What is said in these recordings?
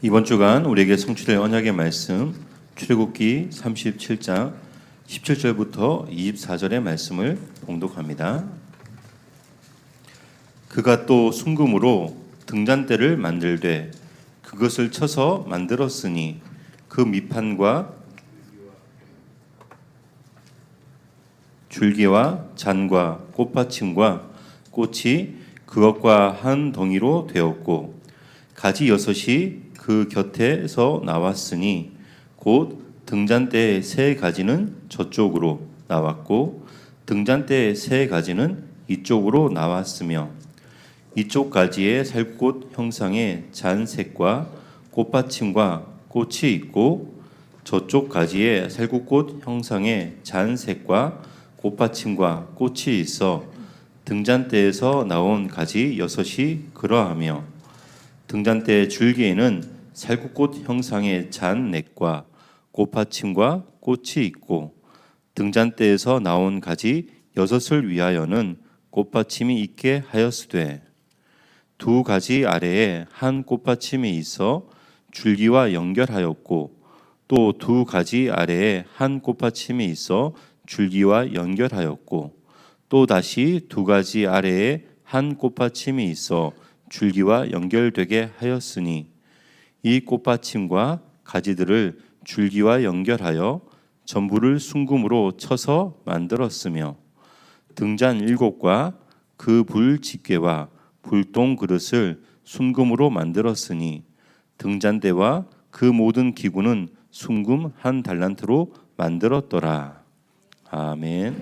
이번 주간 우리에게 성취될 언약의 말씀 출애굽기 37장 17절부터 24절의 말씀을 봉독합니다. 그가 또 순금으로 등잔대를 만들되 그것을 쳐서 만들었으니 그 밑판과 줄기와 잔과 꽃받침과 꽃이 그것과 한 덩이로 되었고 가지 6이 그 곁에서 나왔으니 곧 등잔대의 3가지는 저쪽으로 나왔고 등잔대의 3가지는 이쪽으로 나왔으며 이쪽 가지에 살꽃 형상의 잔색과 꽃받침과 꽃이 있고 저쪽 가지에 살구꽃 형상의 잔색과 꽃받침과 꽃이 있어 등잔대에서 나온 가지 6이 그러하며 등잔대의 줄기에는 살구꽃 형상의 잔넥과 꽃받침과 꽃이 있고 등잔대에서 나온 가지 6을 위하여는 꽃받침이 있게 하였으되 2가지 아래에 한 꽃받침이 있어 줄기와 연결하였고 또 2가지 아래에 한 꽃받침이 있어 줄기와 연결하였고 또 다시 2가지 아래에 한 꽃받침이 있어 줄기와 연결되게 하였으니 이 꽃받침과 가지들을 줄기와 연결하여 전부를 순금으로 쳐서 만들었으며 등잔 7과 그 불 집게와 불동 그릇을 순금으로 만들었으니 등잔대와 그 모든 기구는 순금 1달란트로 만들었더라. 아멘.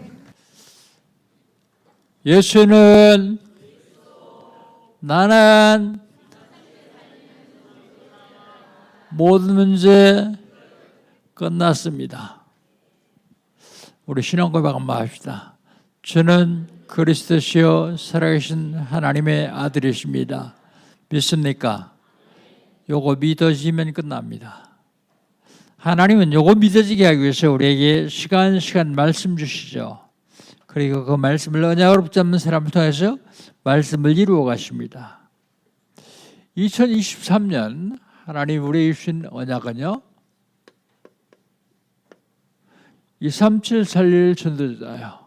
예수는 나는 모든 문제 끝났습니다. 우리 신앙 고백 한번 합시다. 저는 그리스도시요 살아계신 하나님의 아들이십니다. 믿습니까? 요거 믿어지면 끝납니다. 하나님은 요거 믿어지게 하기 위해서 우리에게 시간 말씀 주시죠. 그리고 그 말씀을 언약으로 붙잡는 사람을 통해서 말씀을 이루어 가십니다. 2023년 하나님 우리에게 주신 언약은요 23741 전도자요.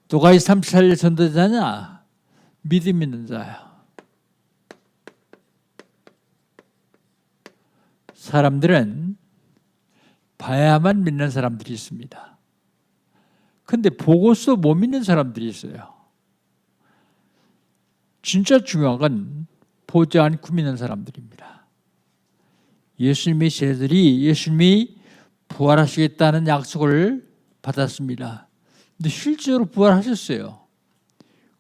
누가 23741 전도자냐? 믿음 있는 자요. 사람들은 봐야만 믿는 사람들이 있습니다. 근데 보고서 못 믿는 사람들이 있어요. 진짜 중요한 건 보지 않고 믿는 사람들입니다. 예수님의 제자들이 예수님이 부활하시겠다는 약속을 받았습니다. 근데 실제로 부활하셨어요.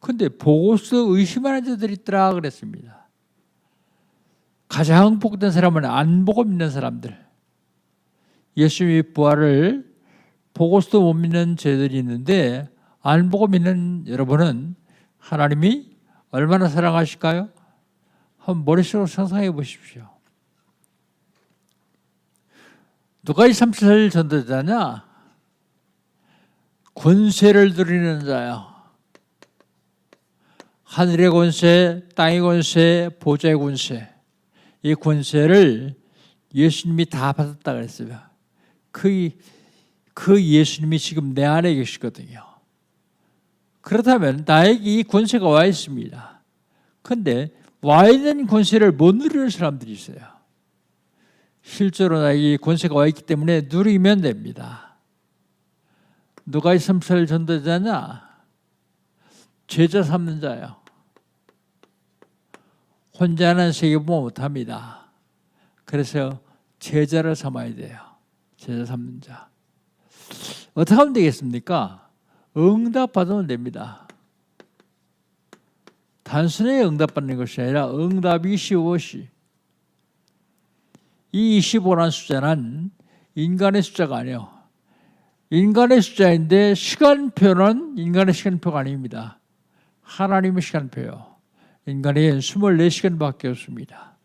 근데 보고서 의심하는 자들이 있더라 그랬습니다. 가장 복된 사람은 안 보고 믿는 사람들. 예수님의 부활을 보고서도 못 믿는 죄들이 있는데 안 보고 믿는 여러분은 하나님이 얼마나 사랑하실까요? 한번 머릿속으로 상상해 보십시오. 누가 이 37 전도자냐? 권세를 누리는 자요. 하늘의 권세, 땅의 권세, 보좌의 권세. 이 권세를 예수님이 다 받았다 그랬어요. 그 예수님이 지금 내 안에 계시거든요. 그렇다면 나에게 이 권세가 와 있습니다. 그런데 와 있는 권세를 못 누리는 사람들이 있어요. 실제로 나에게 이 권세가 와 있기 때문에 누리면 됩니다. 누가 이 3살 전도자냐? 제자 삼는 자요. 혼자는 세계보험 못합니다. 그래서 제자를 삼아야 돼요. 제자 삼는 자. 어떻게 하면 되겠습니까? 응답 받으면 됩니다. 단순히 응답받는 것이 아니라 응답이 25시. 이 25라는 숫자는 인간의 숫자가 아니에요. 인간의 숫자인데 시간표는 인간의 시간표가 아닙니다. 하나님의 시간표요. 인간의 24시간밖에 없습니다.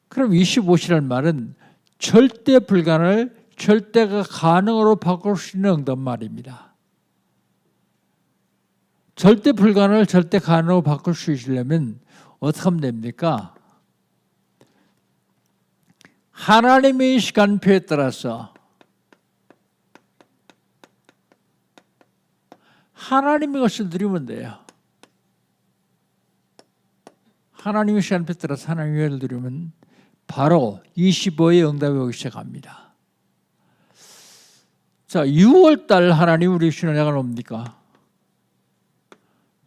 그럼 25시라는 말은 절대 불가능을 절대가 가능으로 바꿀 수 있는 응답 말입니다. 절대 불가능을 절대 가능으로 바꿀 수 있으려면 어떻게 하면 됩니까? 하나님의 시간표에 따라서 하나님의 것을 누리면 돼요. 하나님의 시간표에 따라서 하나님의 것을 누리면 바로 25의 응답이 오기 시작합니다. 자, 6월달 하나님 우리 주시는 언약은 뭡니까?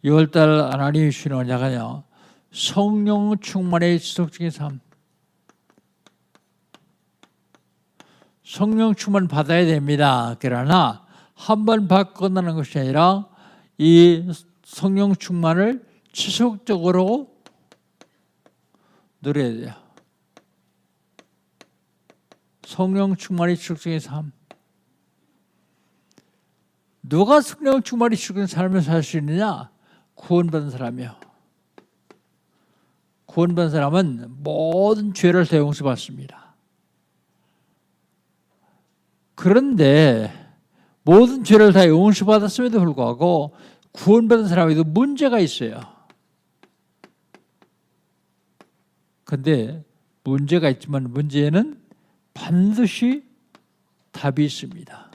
6월달 하나님이 주시는 언약은요, 성령 충만의 지속적인 삶. 성령 충만 받아야 됩니다. 그러나 한 번 받고 끝나는 것이 아니라 이 성령 충만을 지속적으로 누려야 돼요. 성령 충만의 지속적인 삶. 누가 성령 충만의 지속적인 삶을 살 수 있느냐? 구원받은 사람이요. 구원받은 사람은 모든 죄를 다 용서받습니다. 그런데 모든 죄를 다 용서받았음에도 불구하고 구원받은 사람에도 문제가 있어요. 그런데 문제가 있지만 문제에는 반드시 답이 있습니다.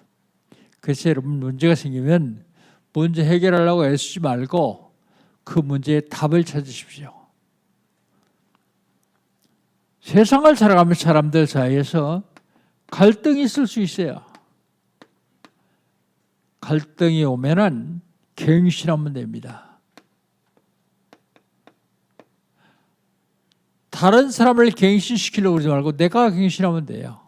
그래서 여러분 문제가 생기면 문제 해결하려고 애쓰지 말고 그 문제의 답을 찾으십시오. 세상을 살아가는 사람들 사이에서 갈등이 있을 수 있어요. 갈등이 오면은 갱신하면 됩니다. 다른 사람을 갱신시키려고 그러지 말고 내가 갱신하면 돼요.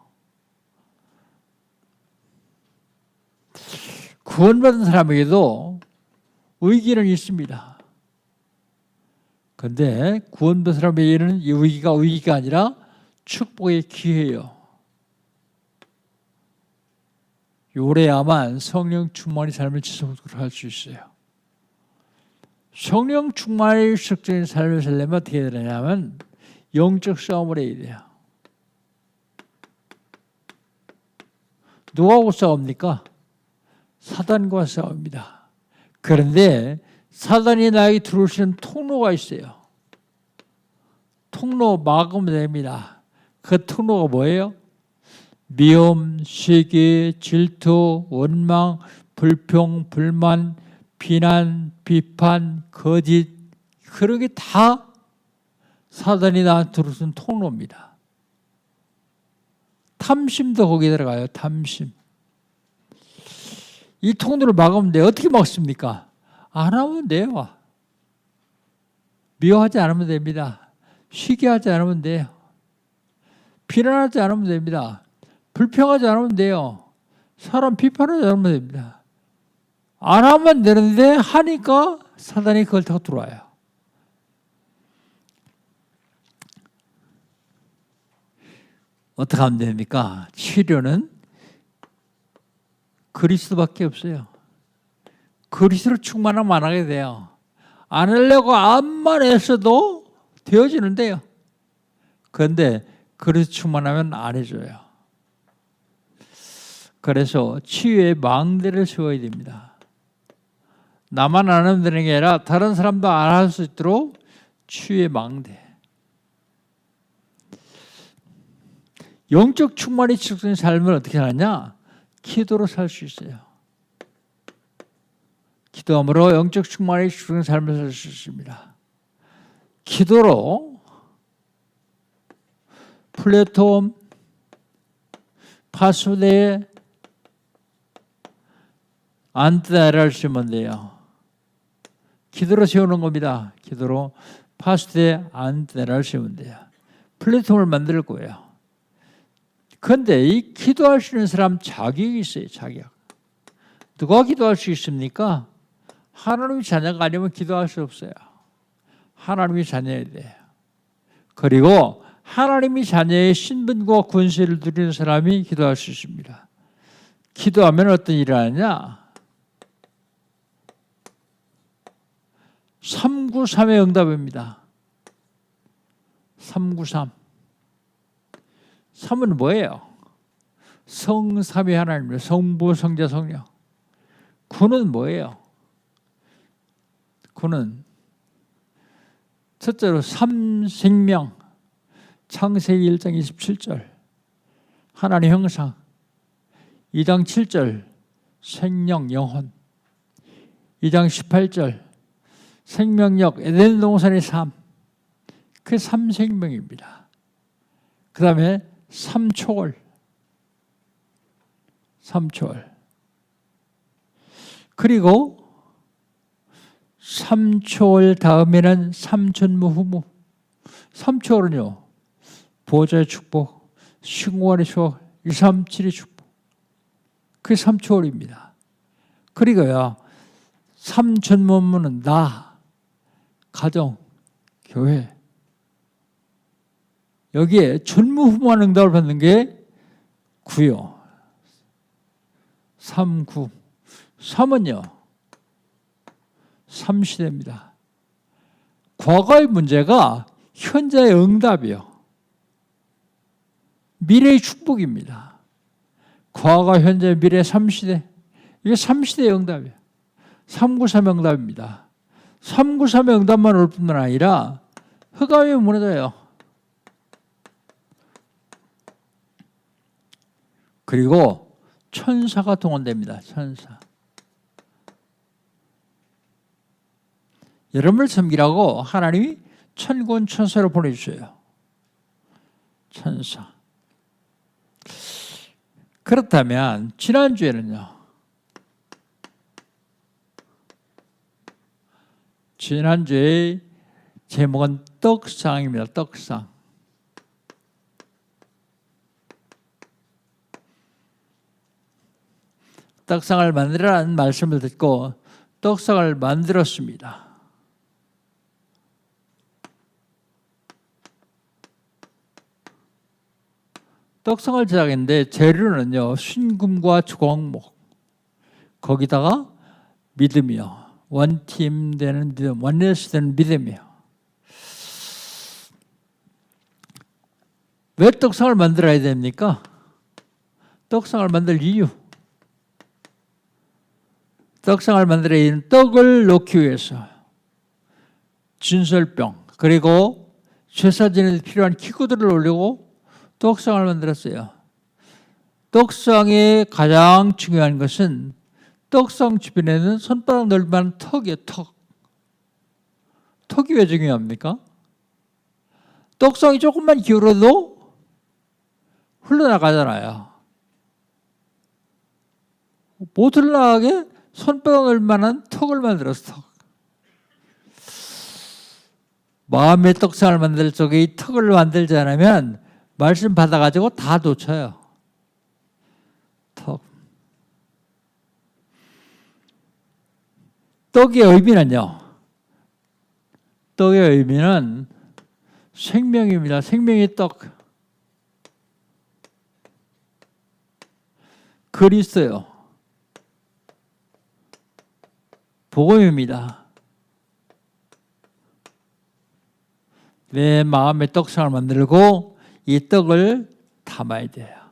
구원받은 사람에게도 위기는 있습니다. 그런데 구원받은 사람에게는 이 위기가 아니라 축복의 기회예요. 요래야만 성령 충만의 삶을 지속적으로 할 수 있어요. 성령 충만의 지속적인 삶을 살려면 어떻게 해야 되냐면 영적 싸움을 해야 돼요. 누구하고 싸웁니까? 사단과 싸웁니다. 그런데 사단이 나에게 들어올 수 있는 통로가 있어요. 통로 막으면 됩니다. 그 통로가 뭐예요? 미움, 시기, 질투, 원망, 불평, 불만, 비난, 비판, 거짓, 그런 게 다 사단이 나한테 들어올 수 있는 통로입니다. 탐심도 거기에 들어가요. 탐심. 이 통로를 막으면 돼요. 어떻게 막습니까? 안 하면 돼요. 미워하지 않으면 됩니다. 시기하지 않으면 돼요. 비난하지 않으면 됩니다. 불평하지 않으면 돼요. 사람 비판하지 않으면 됩니다. 안 하면 되는데 하니까 사단이 그걸 타고 들어와요. 어떻게 하면 됩니까? 치료는 그리스도밖에 없어요. 그리스도를 충만하면 안 하게 돼요. 안 하려고 암만 애써도 되어지는데요. 그런데 그리스도 충만하면 안 해줘요. 그래서 치유의 망대를 세워야 됩니다. 나만 안 하면 되는 게 아니라 다른 사람도 안 할 수 있도록 치유의 망대. 영적 충만이 지속적인 삶을 어떻게 하느냐? 기도로 살 수 있어요. 기도함으로 영적 충만이 지속적인 삶을 살 수 있습니다. 기도로 플랫폼, 파수대에 안테나를 쓰면 돼요. 기도로 세우는 겁니다. 기도로 파수대에 안테나를 세우면 돼요. 플랫폼을 만들 거예요. 그런데 이 기도할 수 있는 사람 자격이 있어요. 자격. 누가 기도할 수 있습니까? 하나님의 자녀가 아니면 기도할 수 없어요. 하나님의 자녀야 돼요. 그리고 하나님의 자녀의 신분과 권세를 누리는 사람이 기도할 수 있습니다. 기도하면 어떤 일을 하느냐? 393의 응답입니다. 393. 3은 뭐예요? 성삼위 하나님입니다. 성부, 성자, 성령. 구는 뭐예요? 구는 첫째로 삼생명, 창세기 1장 27절 하나님 형상, 2장 7절 생명, 영혼, 2장 18절 생명력, 에덴 동산의 삶, 그 삼생명입니다. 그 다음에 삼초월, 그리고 삼초월 다음에는 삼천무후무. 삼초월은요, 보좌의 축복, 신공한의 축복, 137의 축복, 그게 삼초월입니다. 그리고요, 삼천무후무는 나, 가정, 교회. 여기에 전무후무한 응답을 받는 게 구요. 삼구. 삼은요, 삼시대입니다. 과거의 문제가 현재의 응답이요. 미래의 축복입니다. 과거, 현재, 미래, 삼시대. 이게 삼시대의 응답이에요. 393 응답입니다. 393의 응답만 올 뿐만 아니라 흑암이 무너져요. 그리고 천사가 동원됩니다. 천사. 여러분을 섬기라고 하나님이 천군 천사를 보내주셔요. 천사. 그렇다면 지난주에는요. 지난주에 제목은 떡상입니다. 떡상. 떡상을 만들라는 말씀을 듣고 떡상을 만들었습니다. 떡상을 제작했는데 재료는요, 순금과 주광목, 거기다가 믿음이요. 원팀 되는 믿음, 원네스 되는 믿음이요. 왜 떡상을 만들어야 됩니까? 떡상을 만들 이유. 떡상을 만들어야 되는 떡을 놓기 위해서 진설병, 그리고 제사진에 필요한 기구들을 올리고 떡상을 만들었어요. 떡상의 가장 중요한 것은 떡상 주변에는 손바닥 넓이만 턱이에요. 턱. 턱이 왜 중요합니까? 떡상이 조금만 기울어도 흘러나가잖아요. 못 흘러나가게 손바닥 넓이만한 턱을 만들었어. 턱. 마음의 떡상을 만들 적에 이 턱을 만들지 않으면 말씀 받아가지고 다 놓쳐요. 턱. 떡의 의미는요. 떡의 의미는 생명입니다. 생명의 떡. 그리스도요. 복음입니다. 내 마음의 떡상을 만들고 이 떡을 담아야 돼요.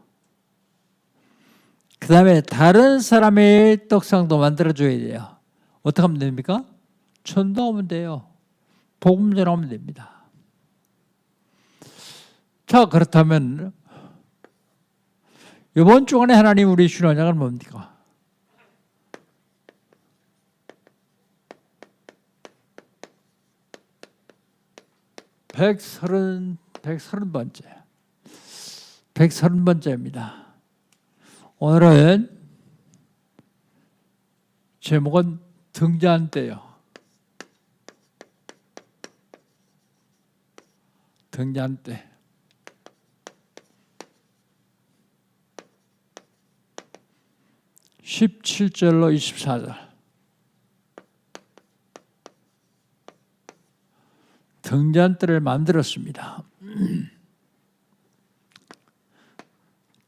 그 다음에 다른 사람의 떡상도 만들어줘야 돼요. 어떻게 하면 됩니까? 전도하면 돼요. 복음 전하면 됩니다. 자, 그렇다면 이번 주간에 하나님 우리 주신 언약은 뭡니까? 백서른 번째입니다. 오늘은 제목은 등잔 때요. 등잔 때. (17절로 24절) 등잔대를 만들었습니다.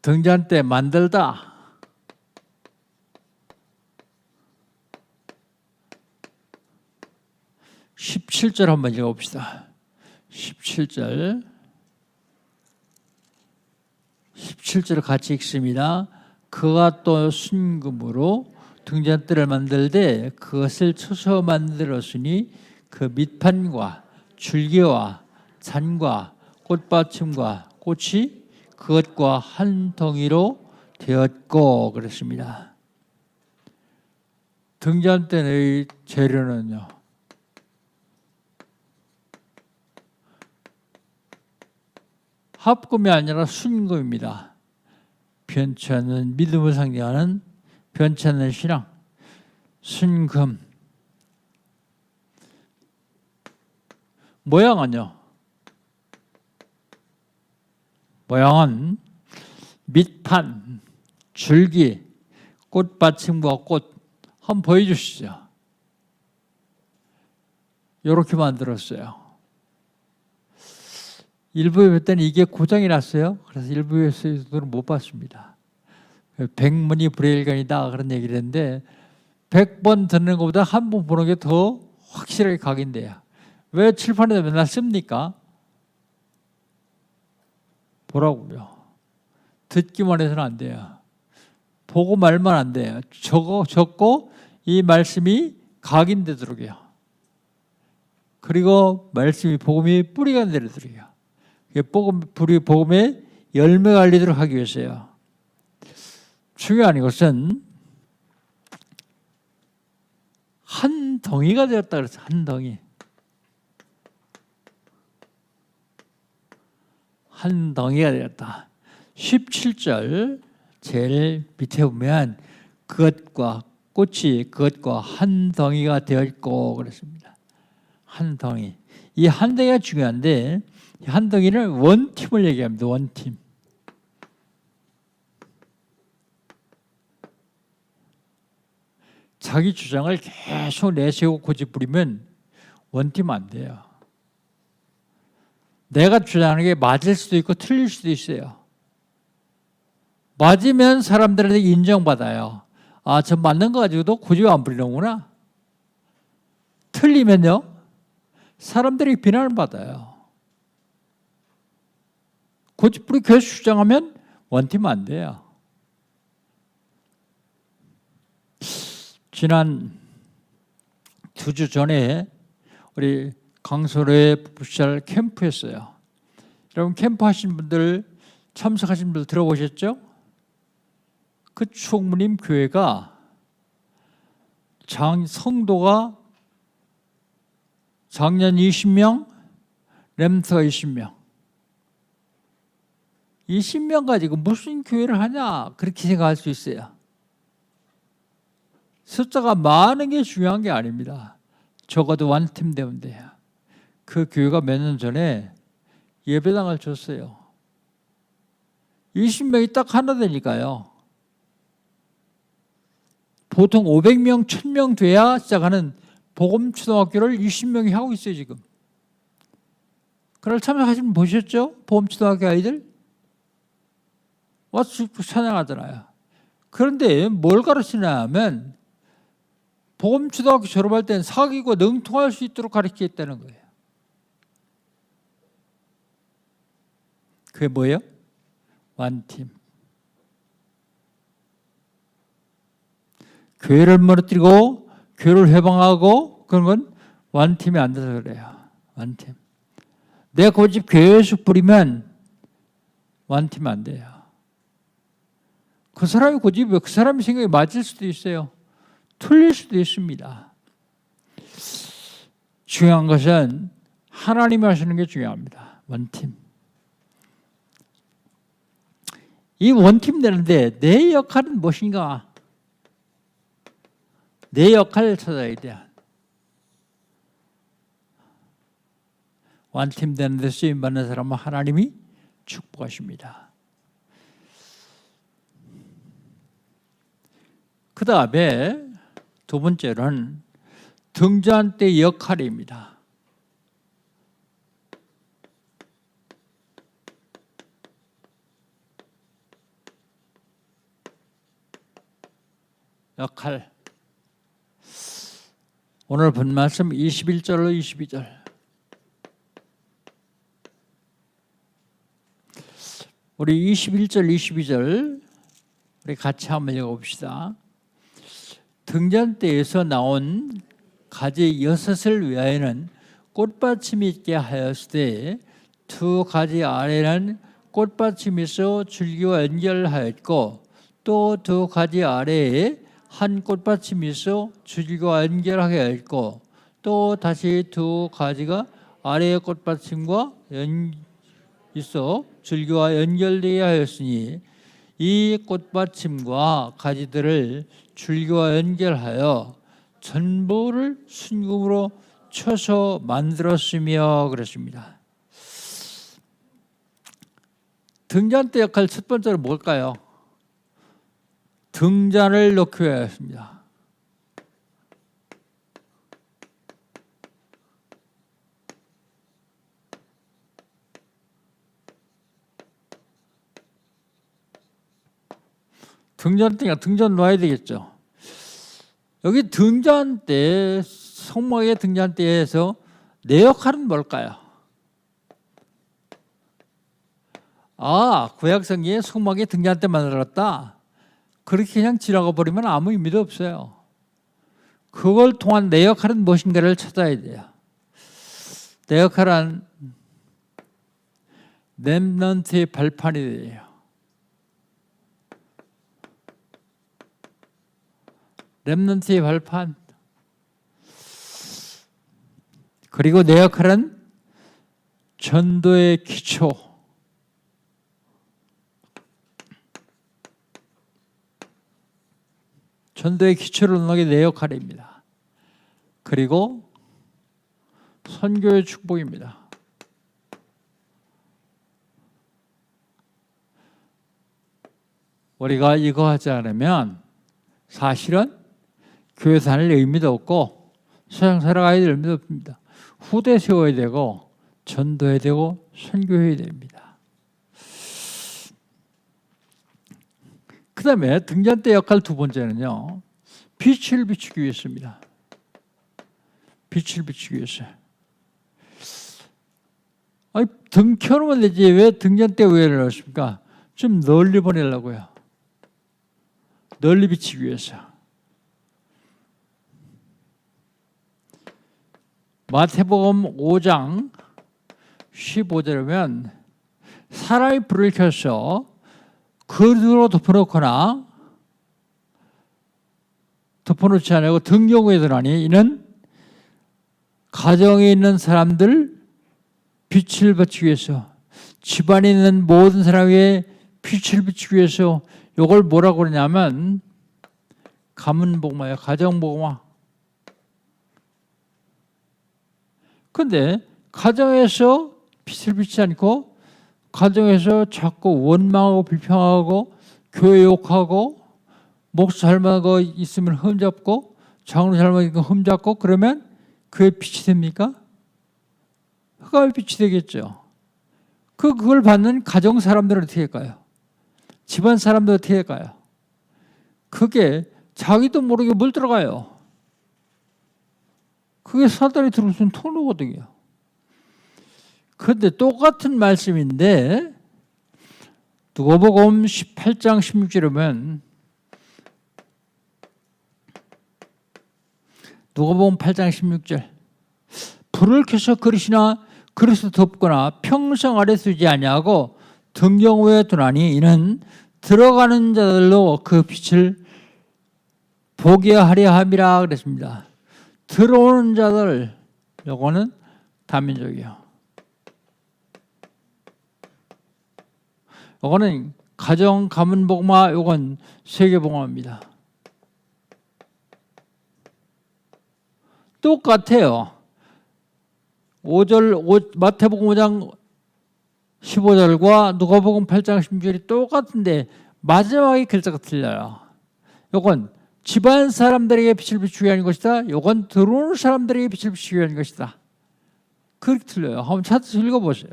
등잔대 만들다. (17절) 한번 읽어봅시다. 17절 17절 같이 읽습니다. 그가 또 순금으로 등잔대를 만들되 그것을 쳐서 만들었으니 그 밑판과 줄기와 잔과 꽃받침과 꽃이 그것과 한 덩이로 되었고 그랬습니다. 등잔대의 재료는요, 합금이 아니라 순금입니다. 변치 않는 믿음을 상징하는 변치 않는 신앙, 순금. 모양은요, 모양은 밑판, 줄기, 꽃받침과 꽃. 한번 보여주시죠. 이렇게 만들었어요. 일부에 볼 때는 이게 고장이 났어요. 그래서 일부에서는 못 봤습니다. 백문이 불여일견이다 그런 얘기를 했는데 100번 듣는 것보다 한 번 보는 게 더 확실하게 각인돼요. 왜 칠판에다 맨날 씁니까? 보라고요. 듣기만 해서는 안 돼요. 보고 말만 안 돼요. 적고 이 말씀이 각인되도록 해요. 그리고 말씀이 복음이 뿌리가 내리도록 해요. 복음의 열매가 알리도록 하기 위해서요. 중요한 것은 한 덩이가 되었다 그랬어요. 한 덩이. 한 덩이가 되었다. 17절 제일 밑에 보면 그것과 꽃이 그것과 한 덩이가 되었고 그랬습니다. 한 덩이. 이 한 덩이가 중요한데 이 한 덩이는 원팀을 얘기합니다. 원팀. 자기 주장을 계속 내세우고 고집부리면 원팀 안 돼요. 내가 주장하는 게 맞을 수도 있고 틀릴 수도 있어요. 맞으면 사람들한테 인정받아요. 아, 저 맞는 거 가지고도 고집 안 부리는구나. 틀리면요, 사람들이 비난을 받아요. 고집부리 계속 주장하면 원팀 안 돼요. 지난 2주 전에 우리 강서로의 부시알 캠프였어요. 여러분 캠프 하신 분들, 참석하신 분들 들어보셨죠? 그 총무님 교회가 성도가 작년 20명, 렘트가 20명. 20명 가지고 무슨 교회를 하냐 그렇게 생각할 수 있어요. 숫자가 많은 게 중요한 게 아닙니다. 적어도 원팀 되면 돼요. 그 교회가 몇 년 전에 예배당을 줬어요. 20명이 딱 하나 되니까요. 보통 500명, 1000명 돼야 시작하는 복음초등학교를 20명이 하고 있어요, 지금. 그날 참석하신 분 보셨죠? 복음초등학교 아이들? 와서 찬양하잖아요. 그런데 뭘 가르치냐 하면 복음초등학교 졸업할 때는 사귀고 능통할 수 있도록 가르치겠다는 거예요. 그게 뭐예요? 원팀. 교회를 무너뜨리고 교회를 해방하고 그런 건 원팀이 안 돼서 그래요. 원팀. 내 고집 계속 부리면 원팀 안 돼요. 그 사람의 고집이 그 사람의 생각이 맞을 수도 있어요. 틀릴 수도 있습니다. 중요한 것은 하나님이 하시는 게 중요합니다. 원팀. 이 원팀 되는데 내 역할은 무엇인가? 내 역할을 찾아야 돼요. 원팀 되는 데 쓰임받는 사람은 하나님이 축복하십니다. 그 다음에 두 번째는 등잔대 역할입니다. 역할. 오늘 본 말씀 21절로 22절. 우리 21절, 22절 우리 같이 한번 읽어봅시다. 등잔대에서 나온 가지 6을 위하여는 꽃받침이 있게 하였으되 두 가지 아래는 꽃받침이 있어 줄기와 연결하였고 또 두 가지 아래에 한 꽃받침이 있어 줄기와 연결하게 하였고 또 다시 두 가지가 아래의 꽃받침과 있어 줄기와 연결되게 하였으니 이 꽃받침과 가지들을 줄기와 연결하여 전부를 순금으로 쳐서 만들었으며 그랬습니다. 등잔대 역할 첫 번째로 뭘까요? 등잔을 놓기 위하였습니다. 등잔 놔야 되겠죠. 여기 등잔대, 성막의 등잔대에서 내 역할은 뭘까요? 구약성경에 성막에 등잔대 만들었다. 그렇게 그냥 지나가 버리면 아무 의미도 없어요. 그걸 통한 내 역할은 무엇인가를 찾아야 돼요. 내 역할은 렘넌트의 발판이 돼요. 렘넌트의 발판. 그리고 내 역할은 전도의 기초. 전도의 기초를 놓는 게 내 역할입니다. 그리고 선교의 축복입니다. 우리가 이거 하지 않으면 사실은 교회 다닐 의미도 없고 세상 살아가야 될 의미도 없습니다. 후대 세워야 되고 전도해야 되고 선교해야 됩니다. 그 다음에 등잔대 역할 두 번째는요. 빛을 비추기 위해서입니다. 빛을 비추기 위해서. 등 켜놓으면 되지 왜 등잔대 위에 넣었습니까? 좀 널리 보내려고요. 널리 비추기 위해서. 마태복음 5장 15절이면 사람이 불을 켜서 그릇으로 덮어놓거나 덮어놓지 않고 등 경우에 드러나니 이는 가정에 있는 사람들 빛을 비추기 위해서 집안에 있는 모든 사람 위에 빛을 비추기 위해서 이걸 뭐라고 그러냐면 가문복마예요. 가정복마. 그런데 가정에서 빛을 비추지 않고 가정에서 자꾸 원망하고 비평하고 교회 욕하고 목사 잘못하고 있으면 흠잡고 장로 잘못하고 흠잡고 그러면 그게 빛이 됩니까? 흑암의 빛이 되겠죠. 그걸 받는 가정 사람들은 어떻게 할까요? 집안 사람들 어떻게 할까요? 그게 자기도 모르게 물들어가요. 그게 사단이 들어오는 통로거든요. 그런데 똑같은 말씀인데 누가복음 18장 16절에 보면 누가복음 8장 16절 불을 켜서 그릇이나 그릇을 덮거나 평상 아래 두지 아니하고 등경 위에 두나니 이는 들어가는 자들로 그 빛을 보게 하려 함이라 그랬습니다. 들어오는 자들, 요거는 다민족이요. 요거는 가정, 가문 복마, 요건 세계 복마입니다. 똑같아요. 5절, 마태복음 5장 15절과 누가복음 8장 16절이 똑같은데 마지막에 글자가 틀려요. 요건 집안 사람들에게 빛을 비추기 위한 것이다. 요건 들어오는 사람들에게 빛을 비추기 위한 것이다. 그렇게 틀려요. 한번 찾아서 읽어보세요.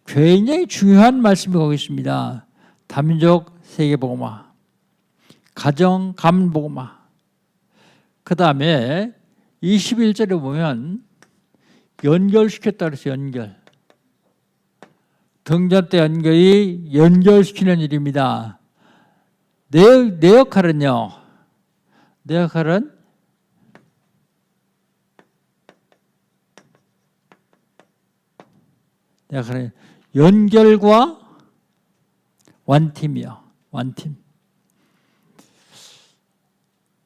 굉장히 중요한 말씀이 거기 있습니다. 다민족 세계복음화, 가정 가문복음화. 그 다음에 21절에 보면 연결시켰다 그랬어요. 연결. 등잔대 연결이 연결시키는 일입니다. 내 역할은요. 내 역할은 연결과 완팀이요. 완팀.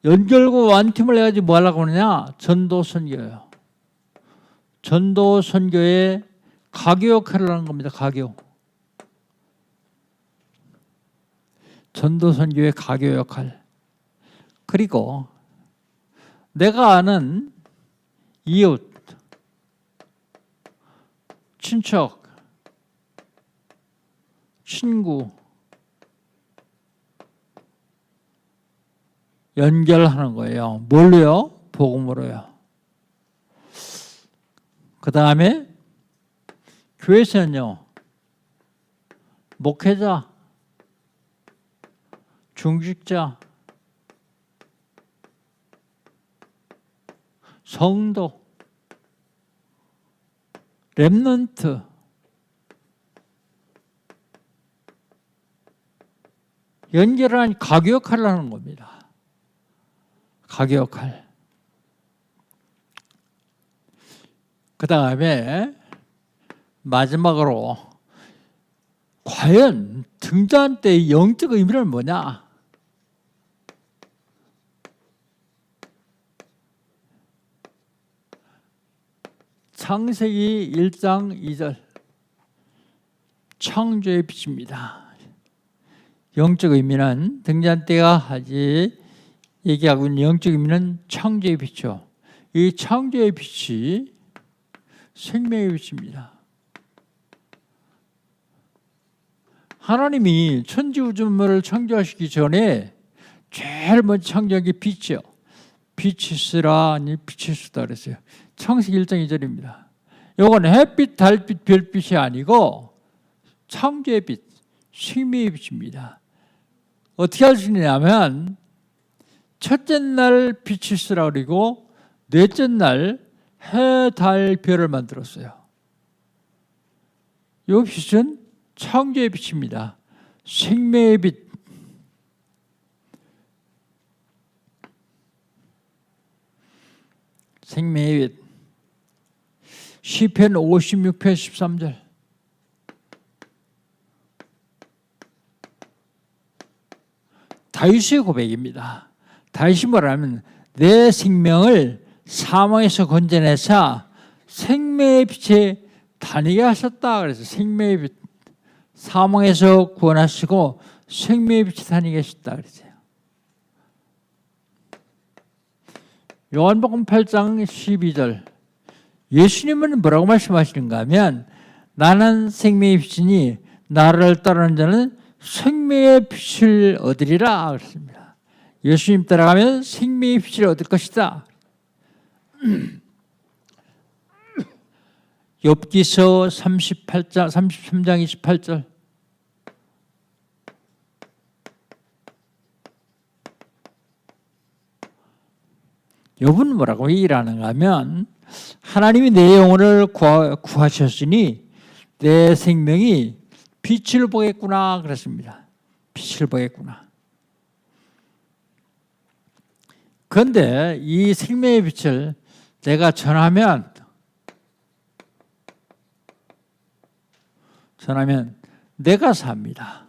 연결과 완팀을 해가지고 뭐 하려고 하느냐? 전도 선교예요. 전도 선교의 가교 역할을 하는 겁니다. 가교. 전도 선교의 가교 역할. 그리고 내가 아는 이웃, 친척, 친구 연결하는 거예요. 뭘로요? 복음으로요. 그 다음에 교회에서는요. 목회자, 중직자, 성도, 렘넌트, 연결한 가교 역할을 하는 겁니다. 가교 역할. 그 다음에 마지막으로 과연 등잔대의 영적 의미는 뭐냐? 창세기 1장 2절 창조의 빛입니다. 영적 의미는 등잔대가 하지 얘기하고 있는 영적 의미는 창조의 빛이요. 이 창조의 빛이 생명의 빛입니다. 하나님이 천지우주를 창조하시기 전에 제일 먼저 창조한 게 빛이요. 빛이 있으라 아니 빛이 있었다 그랬어요. 창세기 1장 2절입니다. 이건 햇빛, 달빛, 별빛이 아니고 창조의 빛, 생명의 빛입니다. 어떻게 할 수 있냐면 첫째 날 빛이 있으라 그리고 넷째 날 해, 달, 별을 만들었어요. 이 빛은 창조의 빛입니다. 생명의 빛. 생명의 빛. 시편 56편 13절. 다윗의 고백입니다. 다윗이 뭐라면 내 생명을 사망에서 건져내사 생명의 빛에 다니게 하셨다. 그래서 생명의 빛. 사망에서 구원하시고 생명의 빛에 다니게 하셨다. 그랬어요. 요한복음 8장 12절. 예수님은 뭐라고 말씀하시는가 하면 나는 생명의 빛이니 나를 따르는 자는 생명의 빛을 얻으리라 그랬습니다. 예수님 따라가면 생명의 빛을 얻을 것이다. 욥기서 33장 28절. 욥은 뭐라고 얘기하는가 하면 하나님이 내 영혼을 구하셨으니 내 생명이 빛을 보겠구나 그랬습니다. 빛을 보겠구나. 그런데 이 생명의 빛을 내가 전하면 내가 삽니다.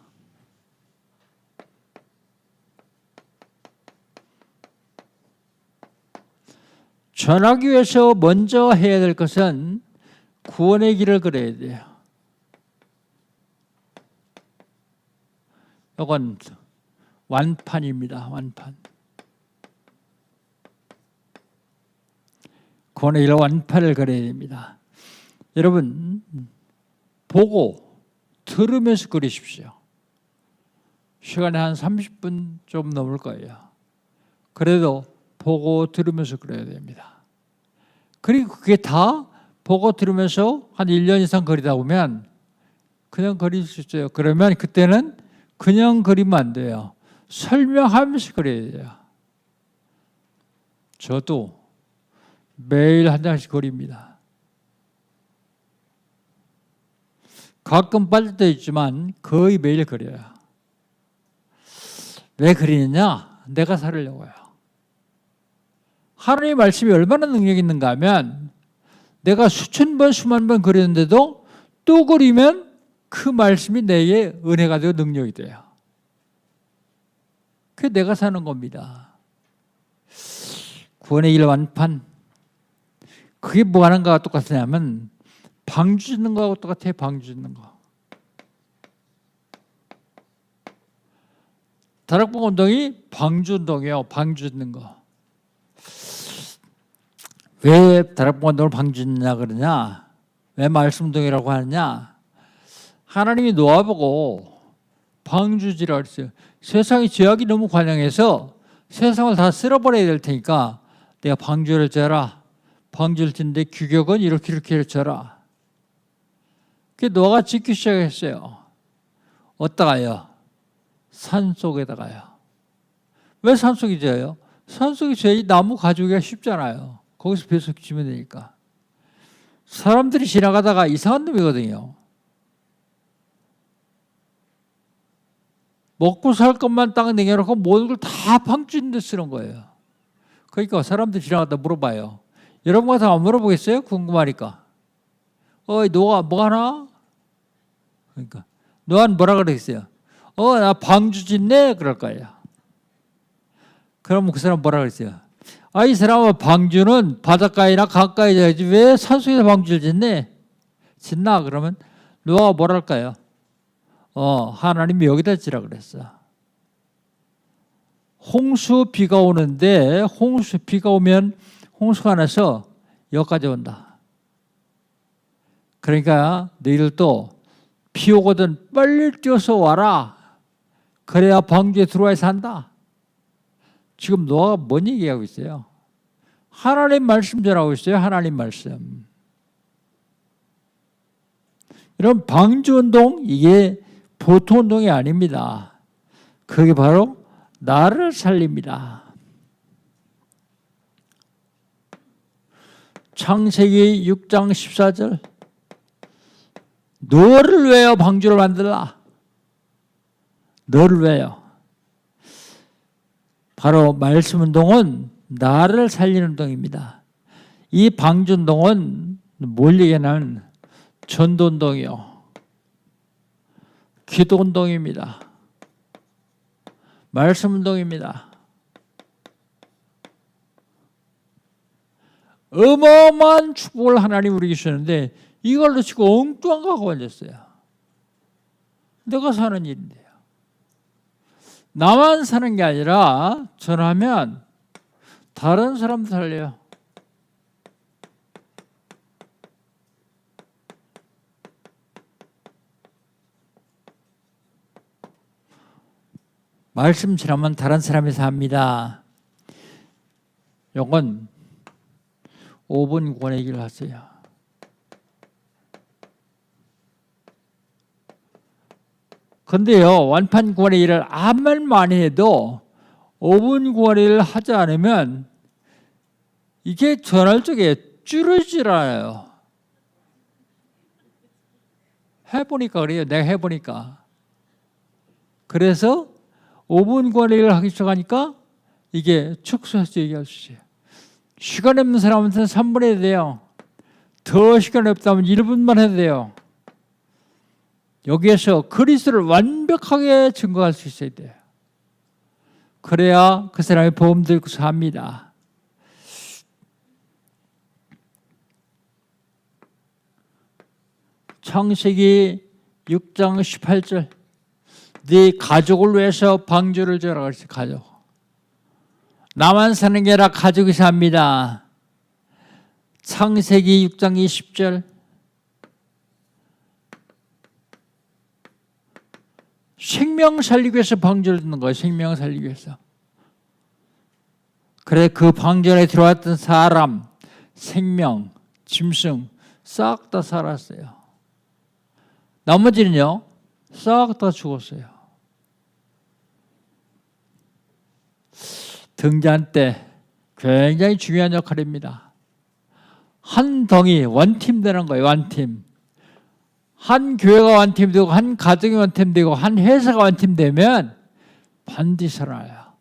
전하기 위해서 먼저 해야 될 것은 구원의 길을 걸어야 돼요. 이건 완판입니다. 완판. 구원의 길 완판을 걸어야 됩니다. 여러분 보고 들으면서 걸으십시오. 시간이 한 30분 좀 넘을 거예요. 그래도 보고 들으면서 그려야 됩니다. 그리고 그게 다 보고 들으면서 한 1년 이상 그리다 보면 그냥 그릴 수 있어요. 그러면 그때는 그냥 그리면 안 돼요. 설명하면서 그려야 돼요. 저도 매일 한 장씩 그립니다. 가끔 빠질 때 있지만 거의 매일 그려요. 왜 그리느냐? 내가 살으려고요. 하나님의 말씀이 얼마나 능력이 있는가 하면 내가 수천 번 수만 번 그렸는데도 또 그리면 그 말씀이 내게 은혜가 되고 능력이 돼요. 그게 내가 사는 겁니다. 구원의 길 완판. 그게 뭐 하는 거와 똑같으냐면 방주 짓는 거하고 똑같아요. 방주 짓는 거. 다락방 운동이 방주 운동이에요. 방주 짓는 거. 왜 다락방 운동을 방주 짓느냐 그러냐? 왜 말씀 운동이라고 하느냐? 하나님이 놓아보고 방주지라 그랬어요. 세상의 죄악이 너무 관영해서 세상을 다 쓸어버려야 될 테니까 내가 방주를 져라. 방주를 짓는데 규격은 이렇게 져라. 그게 노아가 짓기 시작했어요. 어디다가요? 산속에다가요. 왜 산속에 져요? 산속에 져야지 나무 가지기가 쉽잖아요. 거기서 배속 지면 되니까. 사람들이 지나가다가 이상한 놈이거든요. 먹고 살 것만 딱 내려놓고 모든 걸 다 방주인 데 쓰는 거예요. 그러니까 사람들이 지나가다 물어봐요. 여러분 같으면 안 물어보겠어요? 궁금하니까. 노아 뭐 하나? 그러니까 노아는 뭐라 그랬어요? 나 방주 짓네? 그럴 거예요. 그러면 그 사람 뭐라 그랬어요? 이 사람은 방주는 바닷가에나 강가에 져야지 왜 산속에서 방주를 짓네? 짓나? 그러면 노아가 뭐랄까요? 하나님이 여기다 지라 그랬어. 홍수 비가 오는데 비가 오면 홍수가 나서 여기까지 온다. 그러니까 너희들도 비 오거든 빨리 뛰어서 와라. 그래야 방주에 들어와야 산다. 지금 노아가 뭔 얘기하고 있어요? 하나님 말씀 전하고 있어요. 하나님 말씀. 이런 방주운동 이게 보통 운동이 아닙니다. 그게 바로 나를 살립니다. 창세기 6장 14절 너를 위하여 방주를 만들라. 너를 위하여. 바로 말씀 운동은 나를 살리는 운동입니다. 이 방주 운동은 뭘 얘기하냐면 전도 운동이요. 기도 운동입니다. 말씀 운동입니다. 어마어마한 축복을 하나님 우리에게 주셨는데 이걸 놓치고 엉뚱한 거 갖고 앉았어요. 내가 사는 일인데요. 나만 사는 게 아니라 전하면 다른 사람도 살려요. 말씀 전하면 다른 사람이 삽니다. 이건 5분 구원의 길을 하세요. 근데요, 완판 구원의 일을 아무리 많이 해도 5분 구원의 일을 하지 않으면 이게 전할 적에 줄어지질 않아요. 해보니까 그래요. 내가 해보니까. 그래서 5분 구원의 일을 하기 시작하니까 이게 축소해서 얘기할 수 있어요. 시간 없는 사람한테는 3분 해야 돼요. 더 시간이 없다면 1분만 해도 돼요. 여기에서 그리스도를 완벽하게 증거할 수 있어야 돼요. 그래야 그 사람이 보험 들고 삽니다. 창세기 6장 18절 네 가족을 위해서 방주를 지어라 그랬어요. 가족. 나만 사는 게 아니라 가족이 삽니다. 창세기 6장 20절 생명 살리기 위해서 방주를 짓는 거예요. 생명 살리기 위해서. 그래 그 방주 안에 들어왔던 사람, 생명, 짐승 싹 다 살았어요. 나머지는요 싹 다 죽었어요. 등잔 때 굉장히 중요한 역할입니다. 한 덩이 원팀 되는 거예요. 원팀. 한 교회가 완팀되고 한 가정이 완팀되고 한 회사가 완팀되면 반드시 살아나요.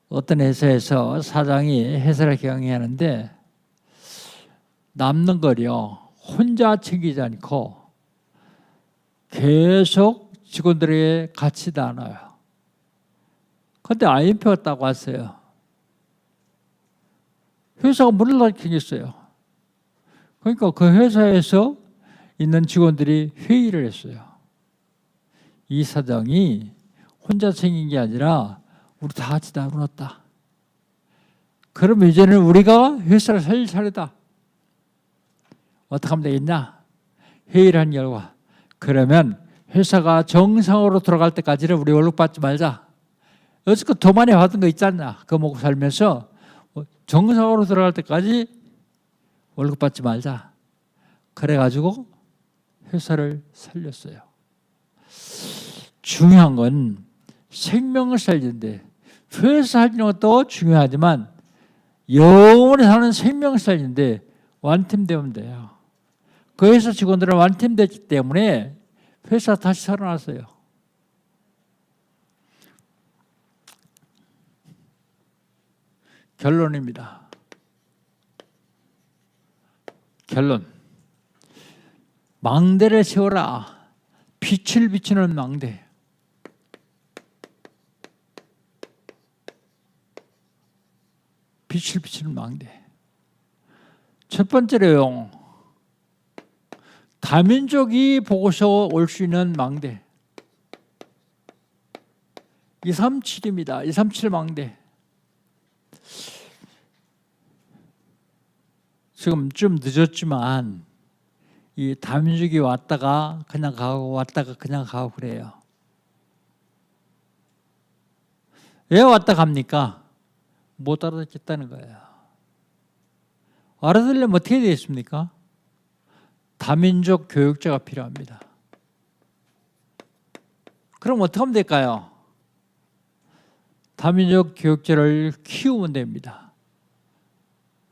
어떤 회사에서 사장이 회사를 경영하는데 남는 거요 혼자 챙기지 않고 계속 직원들에게 같이 나눠요. 그런데 IMF가 딱 왔어요. 회사가 문을 닫히겠어요. 그러니까 그 회사에서 있는 직원들이 회의를 했어요. 이 사장이 혼자 챙긴 게 아니라 우리 다 같이 나눠놨다. 그럼 이제는 우리가 회사를 살릴 차례다. 어떻게 하면 되겠냐? 회의를 한 결과 그러면 회사가 정상으로 돌아갈 때까지는 우리 월급 받지 말자. 여지껏 더 많이 받은 거 있지 않나? 그거 먹고 살면서 정상으로 들어갈 때까지 월급 받지 말자. 그래가지고 회사를 살렸어요. 중요한 건 생명을 살리는데 회사 살리는 것도 중요하지만 영원히 사는 생명을 살리는데 완팀되면 돼요. 그 회사 직원들은 완팀됐기 때문에 회사 다시 살아났어요. 결론입니다. 결론. 망대를 세워라. 빛을 비추는 망대. 빛을 비추는 망대. 첫 번째 내용. 다민족이 보고서 올 수 있는 망대. 237입니다. 237 망대. 지금 좀 늦었지만 이 다민족이 왔다가 그냥 가고 왔다가 그냥 가고 그래요. 왜 왔다 갑니까? 못 알아듣겠다는 거예요. 알아들으려면 어떻게 되겠습니까? 다민족 교육자가 필요합니다. 그럼 어떻게 하면 될까요? 다민족 교육자를 키우면 됩니다.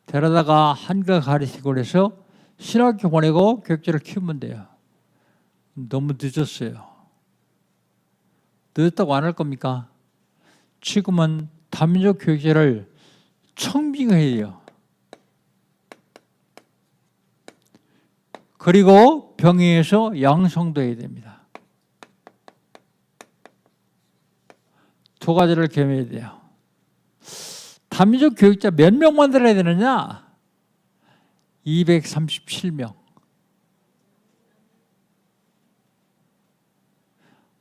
데려다가 한글 가르치고 그래서 신학교 보내고 교육자를 키우면 돼요. 너무 늦었어요. 늦었다고 안 할 겁니까? 지금은 다민족 교육자를 청빙해야 돼요. 그리고 병행해서 양성도 해야 됩니다. 두 가지를 겸해야 돼요. 다민족 교육자 몇 명 만들어야 되느냐? 237명.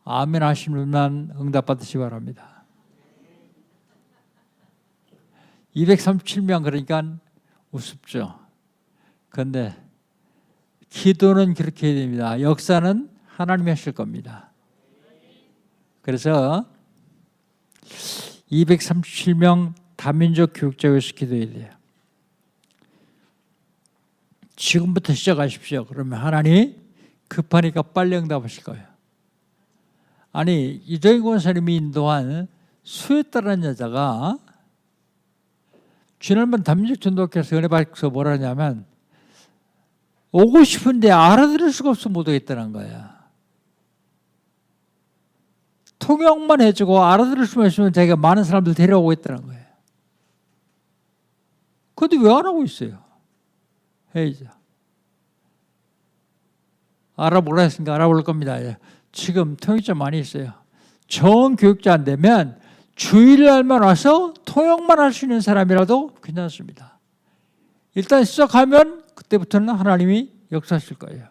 아멘 하시는 분만 응답 받으시기 바랍니다. 237명 그러니까 우습죠. 그런데 기도는 그렇게 해야 됩니다. 역사는 하나님이 하실 겁니다. 그래서 237명 다민족 교육자 위해서 기도해야 돼요. 지금부터 시작하십시오. 그러면 하나님 급하니까 빨리 응답하실 거예요. 아니 이정희 권사님이 인도한 수혜따라는 여자가 지난번 다민족 전도학교에서 은혜 받고서 뭐라 하냐면 오고 싶은데 알아들을 수가 없어 못 오겠다는 거야. 통역만 해주고 알아들을 수만 있으면 자기가 많은 사람들 데려오고 있다는 거예요. 그런데 왜 안 하고 있어요? 해야죠. 알아보라 했으니까 알아볼 겁니다. 지금 통역자 많이 있어요. 정 교육자 안 되면 주일날만 와서 통역만 할 수 있는 사람이라도 괜찮습니다. 일단 시작하면 그때부터는 하나님이 역사하실 거예요.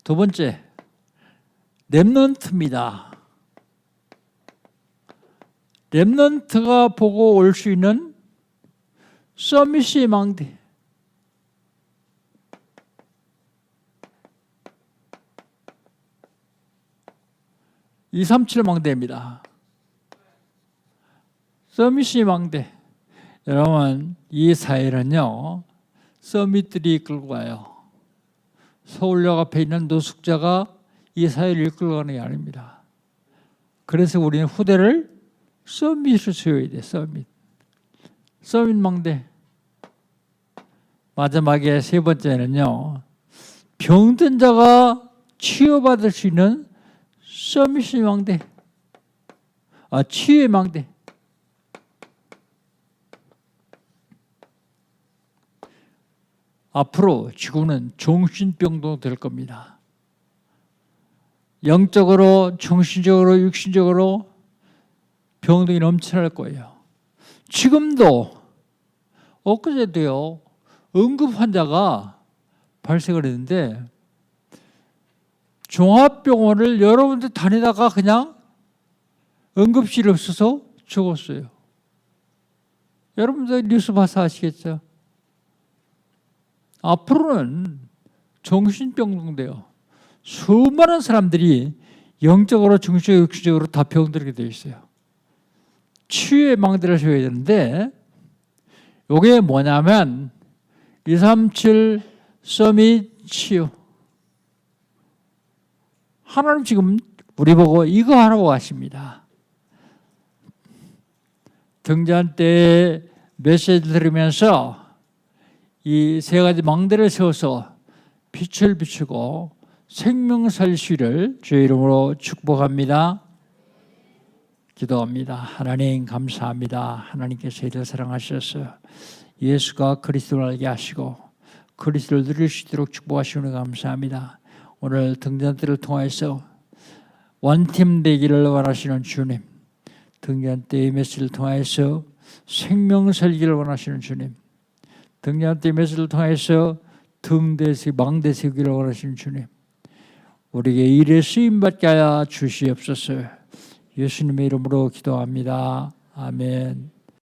두 번째, 렘넌트입니다. 렘넌트가 보고 올 수 있는 서밋의 망대. (237) 망대입니다. 서밋의 망대. 여러분 이 사회는요 서밋들이 이끌고 가요. 서울역 앞에 있는 노숙자가 이 사회를 이끌고 가는 게 아닙니다. 그래서 우리는 후대를 서밋을 세워야 돼. 서밋 망대. 마지막에 세 번째는요, 병든 자가 치유받을 수 있는 서밋의 망대, 치유의 망대. 앞으로 지구는 정신병동 될 겁니다. 영적으로, 정신적으로, 육신적으로 병동이 넘쳐날 거예요. 지금도 엊그제도요, 응급 환자가 발생을 했는데 종합병원을 여러 군데 다니다가 그냥 응급실이 없어서 죽었어요. 여러분들 뉴스 봐서 아시겠죠? 앞으로는 정신병동 돼요. 수많은 사람들이 영적으로, 정신적으로, 육신적으로 다 병들게 되어 있어요. 치유의 망대를 세워야 되는데 이게 뭐냐면 237 서밋 치유. 하나님 지금 우리 보고 이거 하라고 하십니다. 등잔 때 메시지를 들으면서 이 세 가지 망대를 세워서 빛을 비추고 생명 살시를 주의 이름으로 축복합니다. 기도합니다. 하나님 감사합니다. 하나님께서 저희를 사랑하셔서 예수가 그리스도를 알게 하시고 그리스도를 누릴 수 있도록 축복하시는 감사합니다. 오늘 등잔대를 통해서 원팀 되기를 원하시는 주님, 등잔대의 메시지를 통해서 생명 살기를 원하시는 주님, 등잔대 메시지를 통해서 망대 세우기를 원하시는 주님, 우리에게 일에 쓰임받게 하여 주시옵소서. 예수님의 이름으로 기도합니다. 아멘.